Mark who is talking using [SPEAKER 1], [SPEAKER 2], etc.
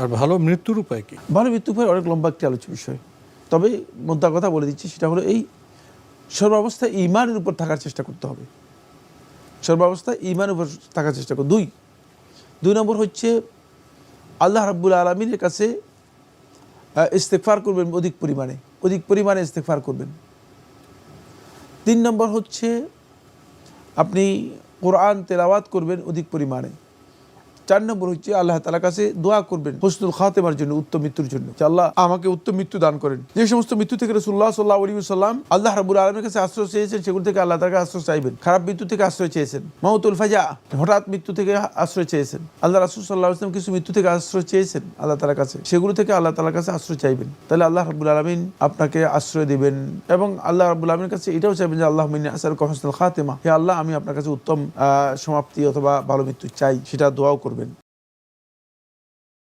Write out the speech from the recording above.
[SPEAKER 1] আর ভালো মৃত্যুর উপায় কি?
[SPEAKER 2] ভালো মৃত্যু উপায় অনেক লম্বা একটি আলোচ্য বিষয়, তবে মোদ্দা কথা বলে দিচ্ছি, সেটা হলো এই সর্বাবস্থায় ঈমানের উপর থাকার চেষ্টা করতে হবে। সর্বাবস্থায় ঈমানের উপর থাকার চেষ্টা করো। দুই নম্বর হচ্ছে আল্লাহ রাব্বুল আলামিনের কাছে ইস্তেগফার করবেন, অধিক পরিমাণে ইস্তেগফার করবেন। 3 নম্বর হচ্ছে আপনি কোরআন তেলাওয়াত করবেন অধিক পরিমাণে। 4 নম্বর হচ্ছে আল্লাহ তাআলার কাছে দোয়া করবেন হুসনুল খাতেমার জন্য, উত্তম মৃত্যুর জন্য, যে আল্লাহ আমাকে উত্তম মৃত্যু দান করেন। যে সমস্ত মৃত্যু থেকে রাসূলুল্লাহ সাল্লাল্লাহু আলাইহি ওয়াসাল্লাম আল্লাহ রাব্বুল আলামিনের কাছে আশ্রয় চেয়েছেন, সেগুলো থেকে আল্লাহ তাআলার কাছে আশ্রয় চাইবেন। খারাপ মৃত্যু থেকে আশ্রয় চেয়েছেন, মাউতুল ফাজা, হঠাৎ মৃত্যু থেকে আশ্রয় চেয়েছেন। আল্লাহ রাসূল সাল্লাল্লাহু আলাইহি ওয়াসাল্লাম কিছু মৃত্যু থেকে আশ্রয় চেয়েছেন আল্লাহ তাআলার কাছে, সেগুলো থেকে আল্লাহ তাআলার কাছে আশ্রয় চাইবেন। তাহলে আল্লাহ রাব্বুল আলামিন আপনাকে আশ্রয় দিবেন। এবং আল্লাহ রাব্বুল আলামিনের কাছে এটাও চাইবেন যে আল্লাহুম্মা ইন্নী আসআলুকা হুসনুল খাতিমা, হে আল্লাহ আমি আপনার কাছে উত্তম সমাপ্তি অথবা ভালো মৃত্যু চাই, সেটা দোয়াও করবেন।